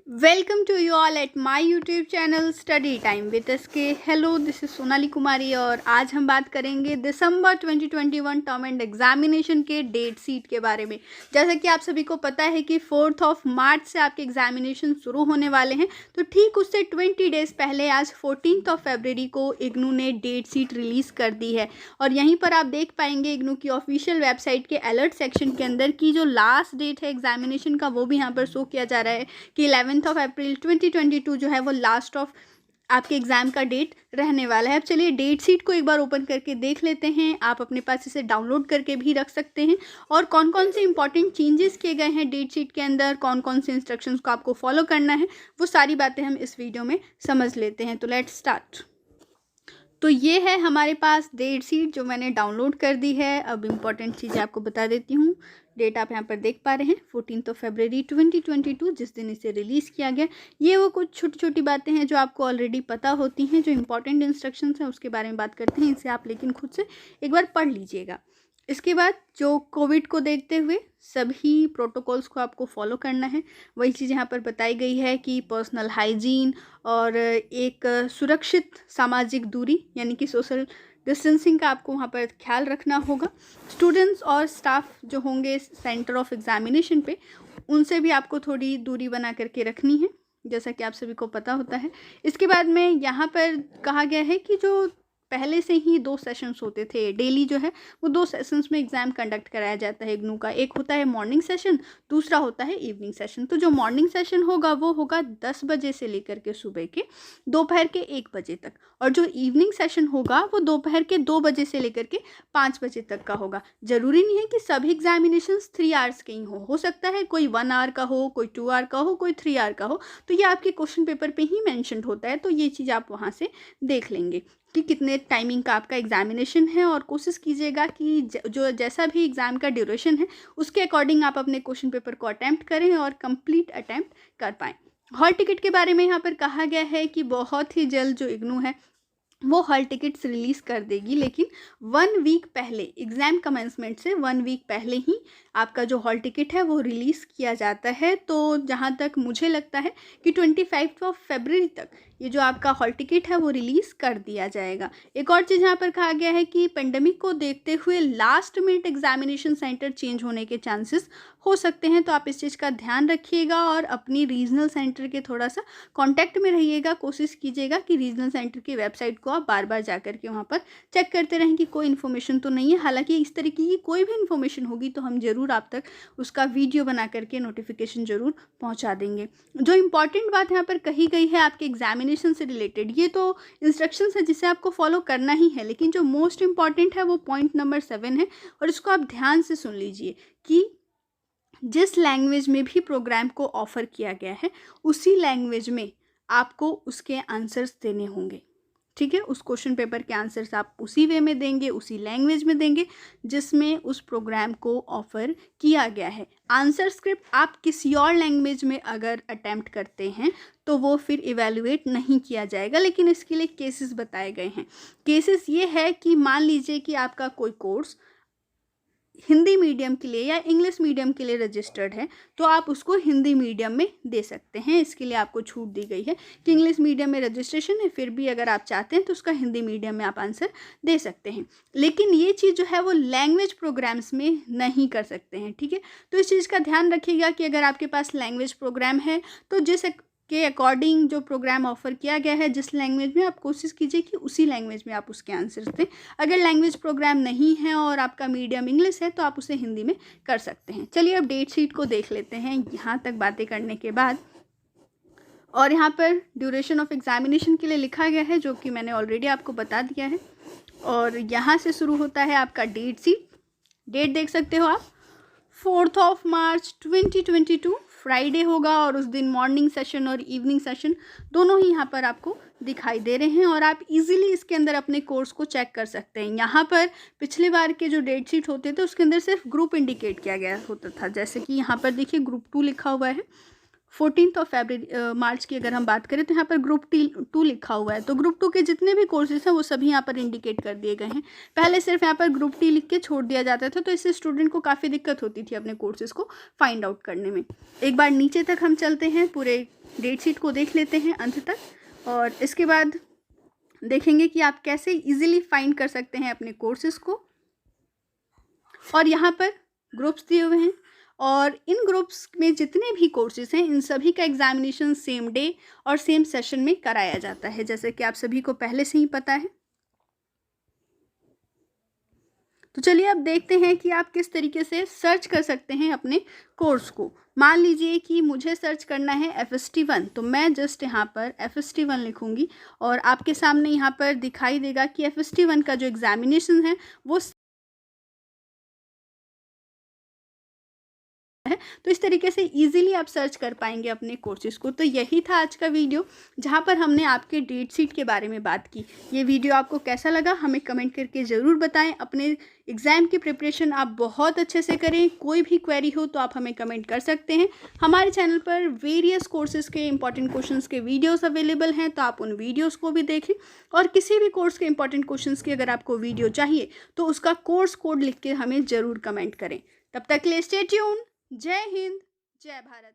Welcome to you all at my YouTube channel study time with SK. Hello, this is Sonali Kumari और आज हम बात करेंगे दिसंबर 2021 टर्म एंड एग्जामिनेशन के डेट शीट के बारे में। जैसा कि आप सभी को पता है कि 4 मार्च से आपके एग्जामिनेशन शुरू होने वाले हैं, तो ठीक उससे 20 डेज पहले आज 14 फरवरी को इग्नू ने डेट शीट रिलीज़ कर दी है। और यहीं पर आप देख पाएंगे इग्नू की ऑफिशियल वेबसाइट के अलर्ट सेक्शन के अंदर की जो लास्ट डेट है एग्जामिनेशन का, वो भी यहाँ पर शो किया जा रहा है कि 11 अप्रैल 2022 जो है वो लास्ट ऑफ आपके एग्ज़ाम का डेट रहने वाला है। अब चलिए डेट शीट को एक बार ओपन करके देख लेते हैं। आप अपने पास इसे डाउनलोड करके भी रख सकते हैं और कौन कौन से इंपॉर्टेंट चेंजेस किए गए हैं डेट शीट के अंदर, कौन कौन से इंस्ट्रक्शंस को आपको फॉलो करना है, वो सारी बातें हम इस वीडियो में समझ लेते हैं। तो लेट्स स्टार्ट। तो ये है हमारे पास डेट शीट जो मैंने डाउनलोड कर दी है। अब इम्पॉर्टेंट चीज़ें आपको बता देती हूँ। डेट आप यहाँ पर देख पा रहे हैं 14 फरवरी 2022, जिस दिन इसे रिलीज़ किया गया। ये वो कुछ छोटी छोटी बातें हैं जो आपको ऑलरेडी पता होती हैं, जो इंपॉर्टेंट इंस्ट्रक्शंस हैं उसके बारे में बात करते हैं। इसे आप लेकिन खुद से एक बार पढ़ लीजिएगा। इसके बाद जो कोविड को देखते हुए सभी प्रोटोकॉल्स को आपको फॉलो करना है, वही चीज़ यहाँ पर बताई गई है कि पर्सनल हाइजीन और एक सुरक्षित सामाजिक दूरी यानी कि सोशल डिस्टेंसिंग का आपको वहाँ पर ख्याल रखना होगा। स्टूडेंट्स और स्टाफ जो होंगे सेंटर ऑफ एग्जामिनेशन पे, उनसे भी आपको थोड़ी दूरी बना करके रखनी है, जैसा कि आप सभी को पता होता है। इसके बाद में यहाँ पर कहा गया है कि जो पहले से ही 2 सेशंस होते थे डेली, जो है वो 2 सेशंस में एग्ज़ाम कंडक्ट कराया जाता है इग्नू का। एक होता है मॉर्निंग सेशन, दूसरा होता है इवनिंग सेशन। तो जो मॉर्निंग सेशन होगा वो होगा 10 बजे से लेकर के सुबह के दोपहर के 1 बजे तक, और जो इवनिंग सेशन होगा वो दोपहर के 2 बजे से लेकर के 5 बजे तक का होगा। ज़रूरी नहीं है कि सभी एग्जामिनेशंस 3 आवर्स के ही हो सकता है कोई 1 आवर का हो, कोई 2 आवर का हो, कोई 3 आवर का हो। तो ये आपके क्वेश्चन पेपर पे ही मैंशन होता है, तो ये चीज़ आप वहाँ से देख लेंगे कि कितने टाइमिंग का आपका एग्जामिनेशन है। और कोशिश कीजिएगा कि जो जैसा भी एग्ज़ाम का ड्यूरेशन है उसके अकॉर्डिंग आप अपने क्वेश्चन पेपर को अटैम्प्ट करें और कंप्लीट अटैम्प्ट कर पाएँ। हॉल टिकट के बारे में यहाँ पर कहा गया है कि बहुत ही जल्द जो इग्नू है वो हॉल टिकट्स रिलीज़ कर देगी, लेकिन 1 वीक पहले, एग्ज़ाम कमेंसमेंट से 1 वीक पहले ही आपका जो हॉल टिकट है वो रिलीज़ किया जाता है। तो जहाँ तक मुझे लगता है कि 25 फरवरी तक ये जो आपका हॉल टिकट है वो रिलीज़ कर दिया जाएगा। एक और चीज़ यहाँ पर कहा गया है कि पेंडेमिक को देखते हुए last minute examination centre change होने के चांसेस हो सकते हैं, तो आप इस चीज़ का ध्यान रखिएगा और अपनी रीजनल सेंटर के थोड़ा सा कांटेक्ट में रहिएगा। कोशिश कीजिएगा कि रीजनल सेंटर की वेबसाइट को आप बार बार जा कर के वहाँ पर चेक करते रहें कि कोई इन्फॉर्मेशन तो नहीं है। हालांकि इस तरीके की कोई भी इन्फॉर्मेशन होगी तो हम ज़रूर आप तक उसका वीडियो बना करके नोटिफिकेशन ज़रूर पहुँचा देंगे। जो इम्पॉर्टेंट बात यहाँ पर कही गई है आपके एग्जामिनेशन से रिलेटेड, ये तो इंस्ट्रक्शंस है जिसे आपको फॉलो करना ही है, लेकिन जो मोस्ट इंपॉर्टेंट है वो पॉइंट नंबर 7 है, और इसको आप ध्यान से सुन लीजिए कि जिस लैंग्वेज में भी प्रोग्राम को ऑफ़र किया गया है उसी लैंग्वेज में आपको उसके आंसर्स देने होंगे। ठीक है, उस क्वेश्चन पेपर के आंसर्स आप उसी वे में देंगे, उसी लैंग्वेज में देंगे जिसमें उस प्रोग्राम को ऑफ़र किया गया है। आंसर स्क्रिप्ट आप किसी और लैंग्वेज में अगर अटैम्प्ट करते हैं तो वो फिर इवैल्यूएट नहीं किया जाएगा, लेकिन इसके लिए केसेस बताए गए हैं। केसेस ये है कि मान लीजिए कि आपका कोई कोर्स हिंदी मीडियम के लिए या इंग्लिश मीडियम के लिए रजिस्टर्ड है, तो आप उसको हिंदी मीडियम में दे सकते हैं। इसके लिए आपको छूट दी गई है कि इंग्लिश मीडियम में रजिस्ट्रेशन है, फिर भी अगर आप चाहते हैं तो उसका हिंदी मीडियम में आप आंसर दे सकते हैं। लेकिन ये चीज़ जो है वो लैंग्वेज प्रोग्राम्स में नहीं कर सकते हैं। ठीक है, तो इस चीज़ का ध्यान रखिएगा कि अगर आपके पास लैंग्वेज प्रोग्राम है तो जिस के अकॉर्डिंग जो प्रोग्राम ऑफ़र किया गया है जिस लैंग्वेज में, आप कोशिश कीजिए कि उसी लैंग्वेज में आप उसके आंसर्स दें। अगर लैंग्वेज प्रोग्राम नहीं है और आपका मीडियम इंग्लिश है तो आप उसे हिंदी में कर सकते हैं। चलिए अब डेट शीट को देख लेते हैं यहाँ तक बातें करने के बाद। और यहाँ पर ड्यूरेशन ऑफ एग्जामिनेशन के लिए लिखा गया है जो कि मैंने ऑलरेडी आपको बता दिया है। और यहाँ से शुरू होता है आपका डेट शीट। डेट देख सकते हो आप 4 मार्च 2022 फ्राइडे होगा, और उस दिन मॉर्निंग सेशन और इवनिंग सेशन दोनों ही यहाँ पर आपको दिखाई दे रहे हैं और आप इजीली इसके अंदर अपने कोर्स को चेक कर सकते हैं। यहाँ पर पिछले बार के जो डेट शीट होते थे उसके अंदर सिर्फ ग्रुप इंडिकेट किया गया होता था, जैसे कि यहाँ पर देखिए ग्रुप 2 लिखा हुआ है। 14 मार्च की अगर हम बात करें तो यहाँ पर ग्रुप 2 लिखा हुआ है, तो ग्रुप 2 के जितने भी कोर्सेज हैं वो सभी यहाँ पर इंडिकेट कर दिए गए हैं। पहले सिर्फ यहाँ पर ग्रुप टी लिख के छोड़ दिया जाता था, तो इससे स्टूडेंट को काफ़ी दिक्कत होती थी अपने कोर्सेज को फाइंड आउट करने में। एक बार नीचे तक हम चलते हैं पूरे डेट शीट को देख लेते हैं अंत तक, और इसके बाद देखेंगे कि आप कैसे इजीली फाइंड कर सकते हैं अपने कोर्सेज़ को। और यहाँ पर ग्रुप्स दिए हुए हैं, और इन ग्रुप्स में जितने भी कोर्सेज हैं इन सभी का एग्जामिनेशन सेम डे और सेम सेशन में कराया जाता है, जैसे कि आप सभी को पहले से ही पता है। तो चलिए अब देखते हैं कि आप किस तरीके से सर्च कर सकते हैं अपने कोर्स को। मान लीजिए कि मुझे सर्च करना है FST1, तो मैं जस्ट यहाँ पर FST1 लिखूँगी और आपके सामने यहाँ पर दिखाई देगा कि FST1 का जो एग्जामिनेशन है वो है। तो इस तरीके से इजीली आप सर्च कर पाएंगे अपने कोर्सेज को। तो यही था आज का वीडियो, जहां पर हमने आपके डेट शीट के बारे में बात की। ये वीडियो आपको कैसा लगा हमें कमेंट करके ज़रूर बताएं। अपने एग्ज़ाम की प्रिपरेशन आप बहुत अच्छे से करें। कोई भी क्वेरी हो तो आप हमें कमेंट कर सकते हैं। हमारे चैनल पर वेरियस कोर्सेज़ के इंपॉर्टेंट क्वेश्चंस के वीडियोस अवेलेबल हैं, तो आप उन वीडियोस को भी देखें। और किसी भी कोर्स के इंपॉर्टेंट क्वेश्चंस की अगर आपको वीडियो चाहिए तो उसका कोर्स कोड लिख के हमें ज़रूर कमेंट करें। तब तक के लिए स्टे ट्यून। जय हिंद, जय भारत।